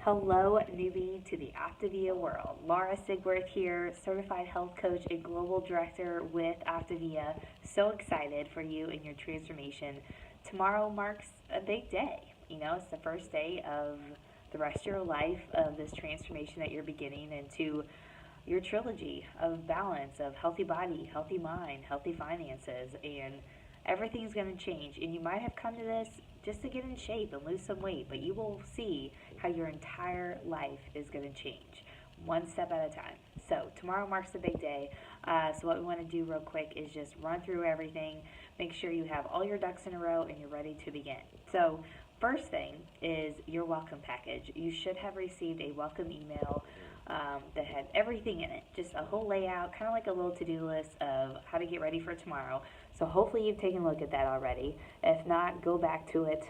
Hello, newbie to the Optavia world. Laura Sigworth here, certified health coach and global director with Optavia. So excited for you and your transformation. Tomorrow marks a big day. It's the first day of the rest of your life of this transformation that you're beginning into your trilogy of balance, of healthy body, healthy mind, healthy finances, and everything's going to change. And you might have come to this just to get in shape and lose some weight, but you will see how your entire life is going to change one step at a time. So tomorrow marks the big day. So what we want to do real quick is just run through everything, make sure you have all your ducks in a row and you're ready to begin. So first thing is your welcome package. You should have received a welcome email that had everything in it, just a whole layout, kind of like a little to-do list of how to get ready for tomorrow. So hopefully you've taken a look at that already. If not, go back to it.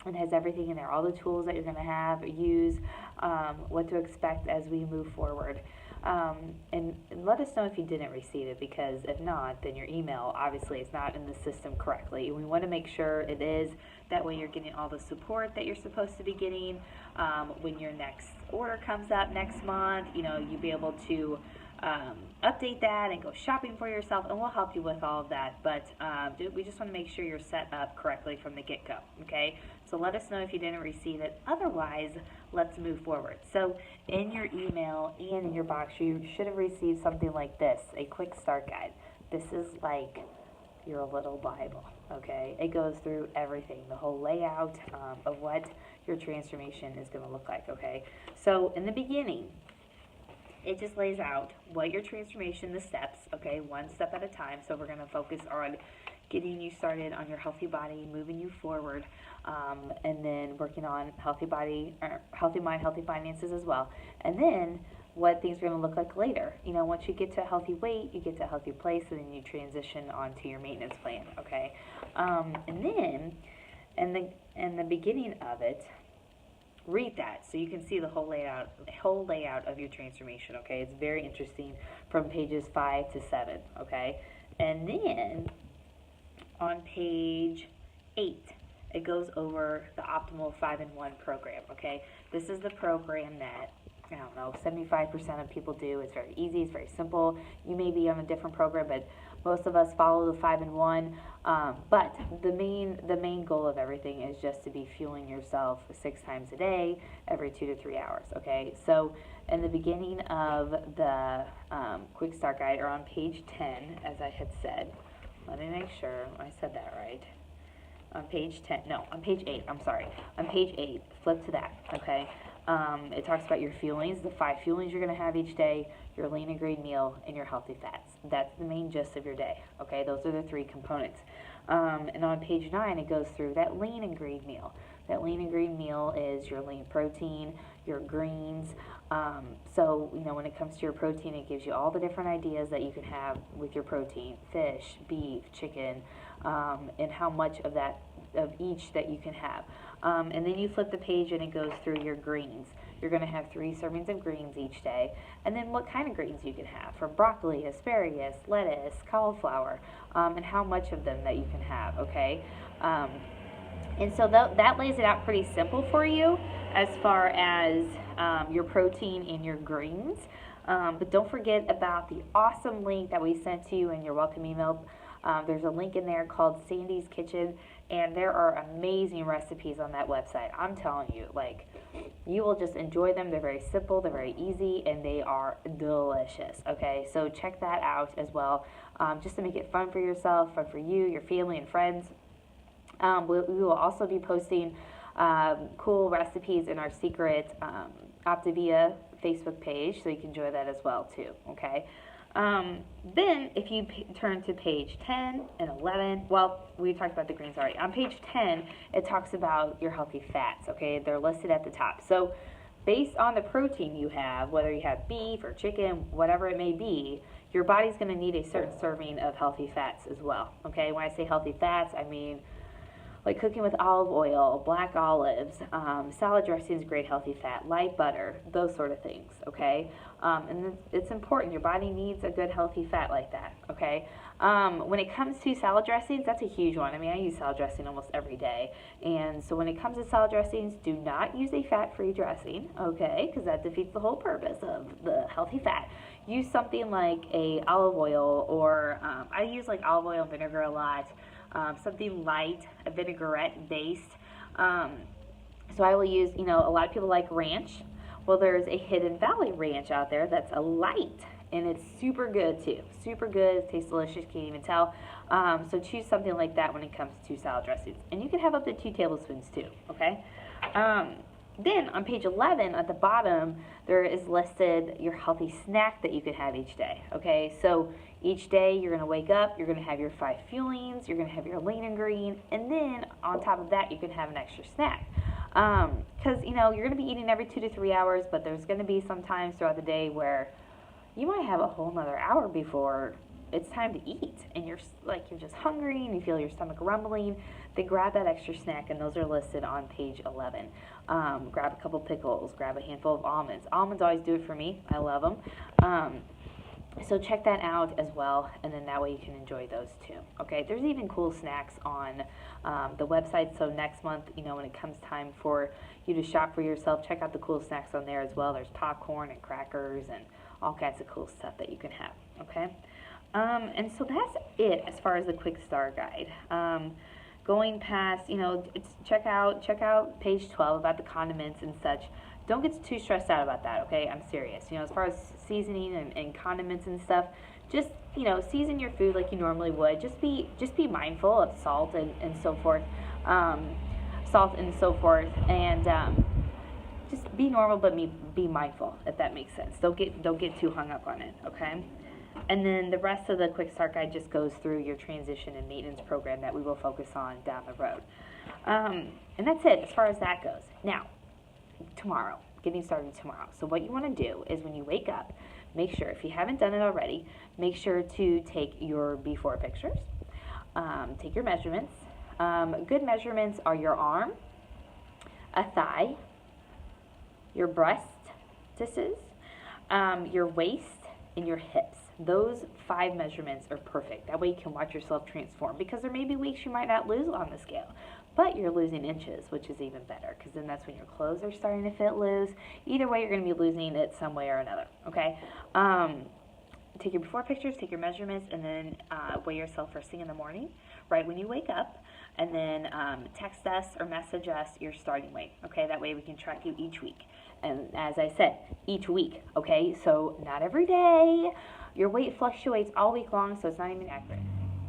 It has everything in there, all the tools that you're going to use, what to expect as we move forward. And let us know if you didn't receive it, because if not, then your email obviously is not in the system correctly. We want to make sure it is. That way you're getting all the support that you're supposed to be getting. When your next order comes up next month, you'll be able to update that and go shopping for yourself, and we'll help you with all of that. But we just want to make sure you're set up correctly from the get-go, okay? So let us know if you didn't receive it. Otherwise, let's move forward. So in your email and in your box, you should have received something like this, a quick start guide. This is like your little Bible, okay? It goes through everything, the whole layout of what your transformation is going to look like, okay? So in the beginning, it just lays out what your transformation, the steps, okay, one step at a time. So we're going to focus on getting you started on your healthy body, moving you forward, and then working on healthy body, healthy mind, healthy finances as well. And then what things are going to look like later. Once you get to a healthy weight, you get to a healthy place, and then you transition onto your maintenance plan, okay? And then, in the beginning of it, read that so you can see the whole layout of your transformation, okay? It's very interesting from pages 5 to 7, okay? And then on page 8, it goes over the Optimal 5-in-1 program, okay? This is the program that 75% of people do. It's very easy, it's very simple. You may be on a different program, but most of us follow the 5-in-1. But the main goal of everything is just to be fueling yourself 6 times a day, every 2 to 3 hours, okay? So in the beginning of the quick start guide, or on page 10, as I had said, let me make sure I said that right. On page 8, I'm sorry. On page 8, flip to that, okay? It talks about your fuelings, the 5 fuelings you're going to have each day, your lean and green meal, and your healthy fats. That's the main gist of your day, okay? Those are the 3 components. And on page 9, it goes through that lean and green meal. That lean and green meal is your lean protein, your greens. So, when it comes to your protein, it gives you all the different ideas that you can have with your protein, fish, beef, chicken, and how much of each that you can have. And then you flip the page and it goes through your greens. You're going to have 3 servings of greens each day. And then what kind of greens you can have, from broccoli, asparagus, lettuce, cauliflower, and how much of them that you can have, okay? And so that lays it out pretty simple for you as far as your protein and your greens. But don't forget about the awesome link that we sent to you in your welcome email. There's a link in there called Sandy's Kitchen, and there are amazing recipes on that website. I'm telling you, you will just enjoy them. They're very simple, they're very easy, and they are delicious, okay? So check that out as well, just to make it fun for yourself, fun for you, your family, and friends. We will also be posting cool recipes in our secret Optavia Facebook page, so you can enjoy that as well too, okay? Then if you turn to page 10 and 11, well, we talked about the greens already. On page 10, it talks about your healthy fats, okay? They're listed at the top. So based on the protein you have, whether you have beef or chicken, whatever it may be, your body's going to need a certain serving of healthy fats as well, okay? When I say healthy fats, I mean like cooking with olive oil, black olives, salad dressings, great healthy fat, light butter, those sort of things, okay? And it's important. Your body needs a good healthy fat like that, okay? When it comes to salad dressings, that's a huge one. I mean, I use salad dressing almost every day. And so when it comes to salad dressings, do not use a fat-free dressing, okay? Because that defeats the whole purpose of the healthy fat. Use something like a olive oil, or I use like olive oil and vinegar a lot. Something light, a vinaigrette based. So I will use, a lot of people like ranch. Well, there's a Hidden Valley ranch out there that's a light, and it's super good too. Super good, it tastes delicious, can't even tell. So choose something like that when it comes to salad dressings. And you can have up to 2 tablespoons too, okay? Then on page 11 at the bottom, there is listed your healthy snack that you could have each day, okay? So each day you're going to wake up, you're going to have your 5 fuelings, you're going to have your lean and green, and then on top of that you can have an extra snack. Because, you're going to be eating every 2 to 3 hours, but there's going to be some times throughout the day where you might have a whole nother hour before it's time to eat, and you're just hungry and you feel your stomach rumbling. Then grab that extra snack, and those are listed on page 11. Grab a couple pickles, grab a handful of almonds. Almonds always do it for me. I love them. So check that out as well, and then that way you can enjoy those too. Okay, there's even cool snacks on the website. So next month, when it comes time for you to shop for yourself, check out the cool snacks on there as well. There's popcorn and crackers and all kinds of cool stuff that you can have. Okay. And so that's it as far as the quick start guide. Going past, check out page 12 about the condiments and such. Don't get too stressed out about that, okay? I'm serious. As far as seasoning and condiments and stuff, just, season your food like you normally would. Just be mindful of salt and so forth. And just be normal, but be mindful, if that makes sense. Don't get too hung up on it, okay? And then the rest of the quick start guide just goes through your transition and maintenance program that we will focus on down the road. And that's it as far as that goes. Now, tomorrow, getting started tomorrow. So what you want to do is when you wake up, make sure, if you haven't done it already, make sure to take your before pictures, take your measurements. Good measurements are your arm, a thigh, your breasts, your waist, and your hips. Those 5 measurements are perfect. That way you can watch yourself transform, because there may be weeks you might not lose on the scale, but you're losing inches, which is even better, because then that's when your clothes are starting to fit loose. Either way, you're going to be losing it some way or another, okay? Take your before pictures, take your measurements, and then weigh yourself first thing in the morning, right when you wake up, and then text us or message us your starting weight, okay? That way we can track you each week. And as I said, each week, okay? So not every day. Your weight fluctuates all week long, so it's not even accurate.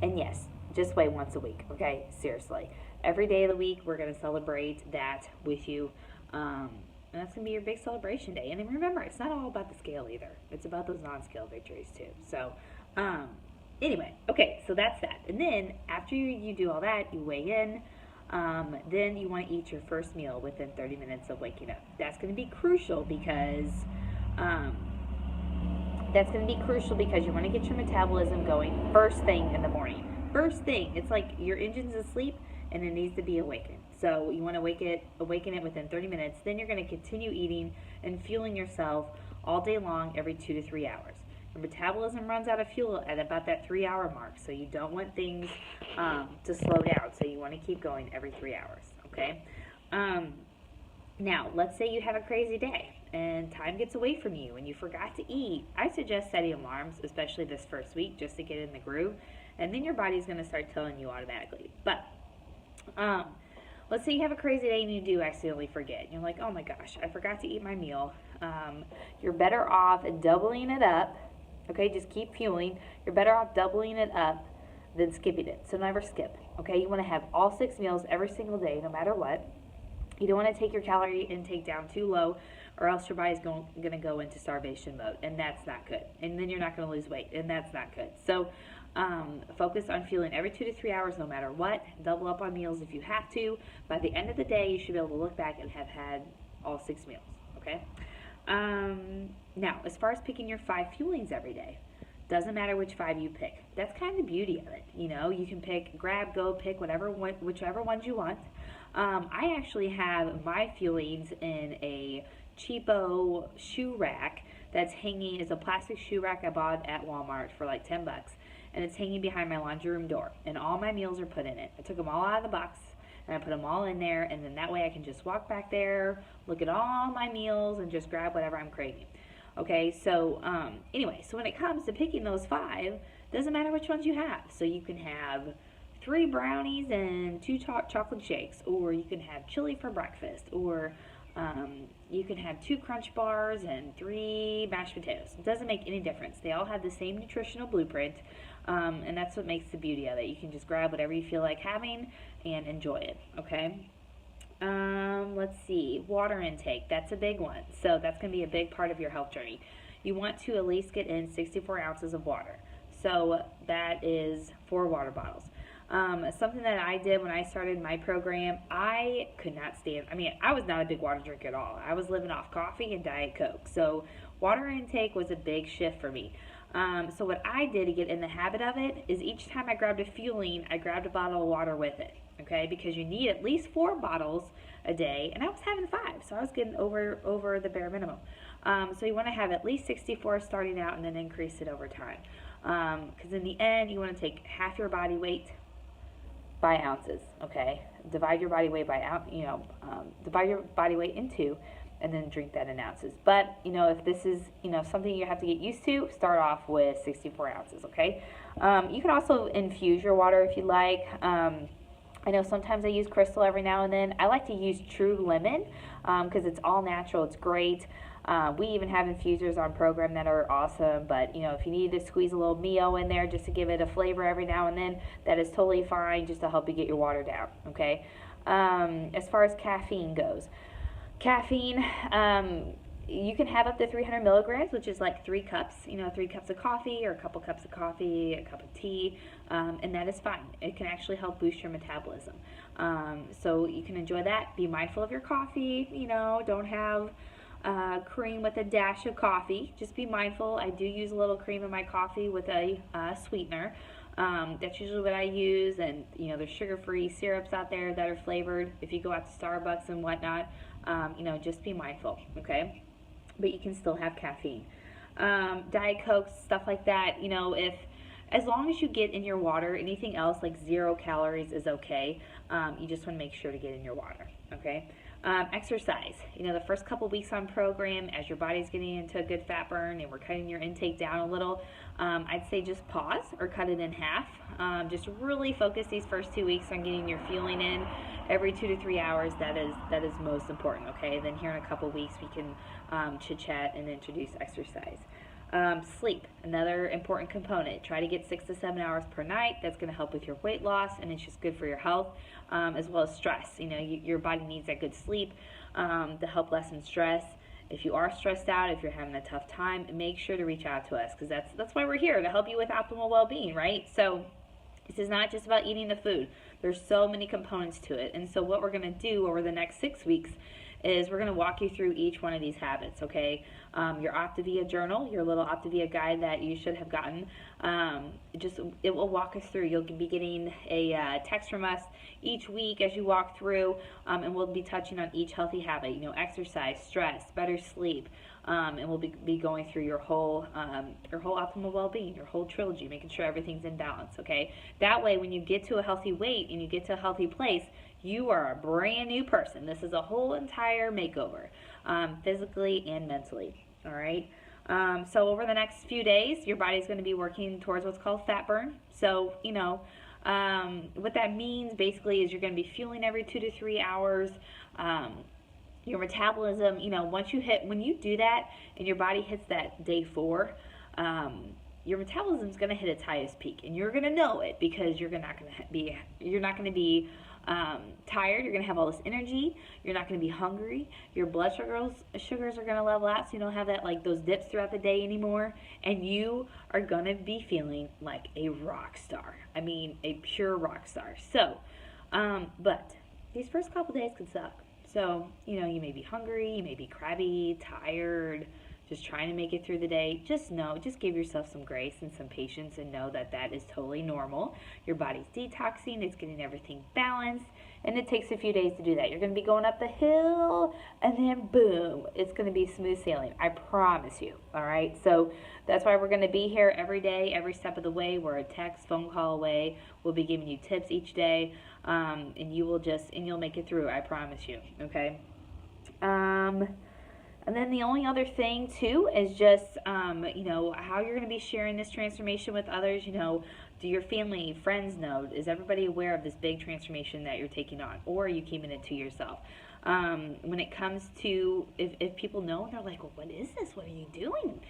And yes, just weigh once a week, okay? Seriously. Every day of the week, we're going to celebrate that with you. And that's going to be your big celebration day. And then remember, it's not all about the scale either. It's about those non-scale victories too. So, anyway, okay, so that's that. And then after you do all that, you weigh in. Then you want to eat your first meal within 30 minutes of waking up. That's going to be crucial because you want to get your metabolism going first thing in the morning. First thing, it's like your engine's asleep and it needs to be awakened. So you want to awaken it within 30 minutes. Then you're going to continue eating and fueling yourself all day long every 2 to 3 hours. Your metabolism runs out of fuel at about that 3-hour mark, so you don't want things to slow down. So you want to keep going every 3 hours, okay? Now, let's say you have a crazy day and time gets away from you and you forgot to eat. I suggest setting alarms, especially this first week, just to get in the groove, and then your body's going to start telling you automatically. But let's say you have a crazy day and you do accidentally forget. You're like, oh my gosh, I forgot to eat my meal. You're better off doubling it up. Okay, just keep fueling. You're better off doubling it up than skipping it. So never skip. Okay, you want to have all 6 meals every single day, no matter what. You don't want to take your calorie intake down too low, or else your body's going to go into starvation mode, and that's not good. And then you're not going to lose weight, and that's not good. So focus on fueling every 2 to 3 hours, no matter what. Double up on meals if you have to. By the end of the day, you should be able to look back and have had all 6 meals. Okay. Now, as far as picking your 5 fuelings every day, Doesn't matter which 5 you pick. That's kind of the beauty of it. You know, you can pick, grab, go, pick whichever ones you want. I actually have my fuelings in a cheapo shoe rack that's hanging. It's a plastic shoe rack I bought at Walmart for like $10, and it's hanging behind my laundry room door. And all my meals are put in it. I took them all out of the box and I put them all in there, and then that way I can just walk back there, look at all my meals, and just grab whatever I'm craving. Okay, so anyway, so when it comes to picking those 5, doesn't matter which ones you have. So you can have 3 brownies and 2 chocolate shakes, or you can have chili for breakfast, or you can have 2 crunch bars and 3 mashed potatoes. It doesn't make any difference. They all have the same nutritional blueprint, and that's what makes the beauty of it. You can just grab whatever you feel like having and enjoy it, okay? Let's see, water intake, that's a big one. So that's going to be a big part of your health journey. You want to at least get in 64 ounces of water. So that is 4 water bottles. Something that I did when I started my program, I could not stand, I was not a big water drinker at all. I was living off coffee and Diet Coke. So water intake was a big shift for me. So what I did to get in the habit of it is each time I grabbed a fueling, I grabbed a bottle of water with it. Okay, because you need at least 4 bottles a day, and I was having 5, so I was getting over the bare minimum. So you want to have at least 64 starting out, and then increase it over time. Because in the end, you want to take half your body weight by ounces. Okay, divide your body weight by divide your body weight in 2, and then drink that in ounces. But if this is something you have to get used to, start off with 64 ounces. Okay, you can also infuse your water if you like. I know sometimes I use Crystal every now and then. I like to use True Lemon because it's all natural. It's great. We even have infusers on program that are awesome. But, if you need to squeeze a little Mio in there just to give it a flavor every now and then, that is totally fine just to help you get your water down, okay? As far as caffeine goes, you can have up to 300 milligrams, which is like 3 cups, 3 cups of coffee or a couple cups of coffee, a cup of tea, and that is fine. It can actually help boost your metabolism. So you can enjoy that. Be mindful of your coffee, don't have cream with a dash of coffee. Just be mindful. I do use a little cream in my coffee with a sweetener. That's usually what I use, and there's sugar-free syrups out there that are flavored. If you go out to Starbucks and whatnot, just be mindful, okay? But you can still have caffeine. Diet Coke, stuff like that, as long as you get in your water, anything else like 0 calories is okay. You just want to make sure to get in your water, okay? Exercise. The first couple weeks on program, as your body's getting into a good fat burn and we're cutting your intake down a little, I'd say just pause or cut it in half. Just really focus these first 2 weeks on getting your fueling in every 2 to 3 hours. That is most important, okay? Then here in a couple weeks we can chit-chat and introduce exercise. Sleep, another important component. Try to get 6 to 7 hours per night. That's going to help with your weight loss, and it's just good for your health, as well as stress. Your body needs that good sleep to help lessen stress. If you are stressed out, if you're having a tough time, make sure to reach out to us, because that's why we're here, to help you with optimal well-being, right? So this is not just about eating the food. There's so many components to it. And so what we're going to do over the next 6 weeks is we're going to walk you through each one of these habits, okay? Your Optavia journal, your little Optavia guide that you should have gotten, it will walk us through. You'll be getting a text from us each week as you walk through, and we'll be touching on each healthy habit, exercise, stress, better sleep, and we'll be going through your whole optimal well-being, your whole trilogy, making sure everything's in balance, okay? That way, when you get to a healthy weight and you get to a healthy place, you are a brand new person. This is a whole entire makeover, physically and mentally, all right? So over the next few days, your body's going to be working towards what's called fat burn. So, what that means basically is you're going to be fueling every 2 to 3 hours. Your metabolism, when you do that and your body hits that day 4, your metabolism is going to hit its highest peak, and you're going to know it because you're not going to be tired. You're going to have all this energy. You're not going to be hungry. Your blood sugars are going to level out, so you don't have those dips throughout the day anymore, and you are going to be feeling like a rock star. A pure rock star. So, but these first couple days can suck. So, you may be hungry, you may be crabby, tired, just trying to make it through the day, just give yourself some grace and some patience and know that that is totally normal. Your body's detoxing, it's getting everything balanced, and it takes a few days to do that. You're going to be going up the hill, and then boom, it's going to be smooth sailing. I promise you, all right? So that's why we're going to be here every day, every step of the way. We're a text, phone call away. We'll be giving you tips each day, and you'll make it through, I promise you, okay? And then the only other thing, too, is just, how you're going to be sharing this transformation with others. Do your family, friends know? Is everybody aware of this big transformation that you're taking on? Or are you keeping it to yourself? When it comes to, if people know and they're like, well, what is this? What are you doing?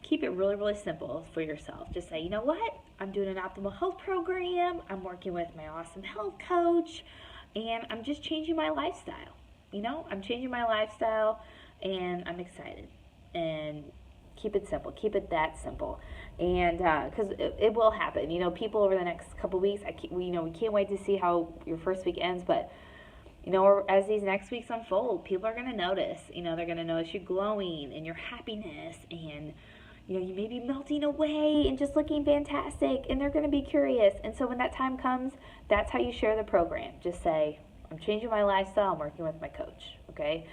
Keep it really, really simple for yourself. Just say, you know what? I'm doing an optimal health program. I'm working with my awesome health coach. And I'm just changing my lifestyle. I'm changing my lifestyle. And I'm excited. And keep it simple. Keep it that simple. And because it will happen. People over the next couple weeks, we can't wait to see how your first week ends. But, as these next weeks unfold, people are going to notice. They're going to notice you glowing and your happiness. And, you may be melting away and just looking fantastic. And they're going to be curious. And so when that time comes, that's how you share the program. Just say, I'm changing my lifestyle. I'm working with my coach. Okay?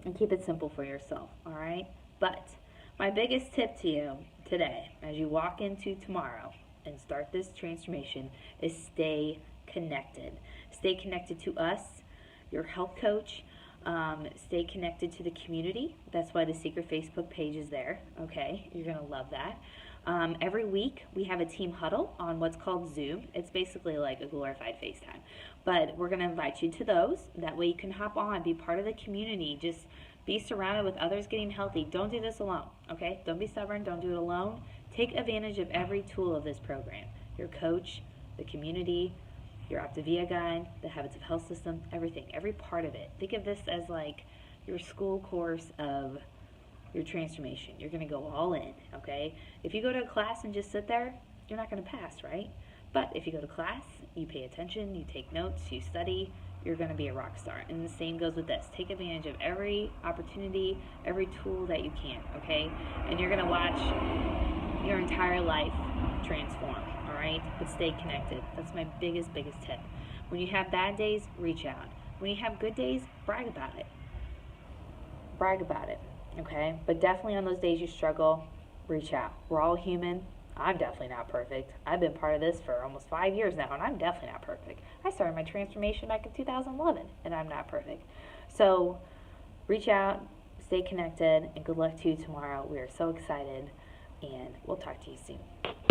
And keep it simple for yourself, all right? But my biggest tip to you today, as you walk into tomorrow and start this transformation, is stay connected. Stay connected to us, your health coach. Stay connected to the community. That's why the secret Facebook page is there, okay? You're going to love that. Every week, we have a team huddle on what's called Zoom. It's basically like a glorified FaceTime. But we're going to invite you to those. That way you can hop on, be part of the community. Just be surrounded with others getting healthy. Don't do this alone, okay? Don't be stubborn. Don't do it alone. Take advantage of every tool of this program. Your coach, the community, your Optavia guide, the Habits of Health system, everything, every part of it. Think of this as like your school course of your transformation. You're going to go all in, okay? If you go to a class and just sit there, you're not going to pass, right? But if you go to class, you pay attention, you take notes, you study, you're going to be a rock star. And the same goes with this. Take advantage of every opportunity, every tool that you can, okay? And you're going to watch your entire life transform, all right? But stay connected. That's my biggest tip. When you have bad days, reach out. When you have good days, brag about it. Brag about it. Okay, but definitely on those days you struggle, reach out. We're all human. I'm definitely not perfect. I've been part of this for almost 5 years now, and I'm definitely not perfect. I started my transformation back in 2011, and I'm not perfect. So reach out, stay connected, and good luck to you tomorrow. We are so excited, and we'll talk to you soon.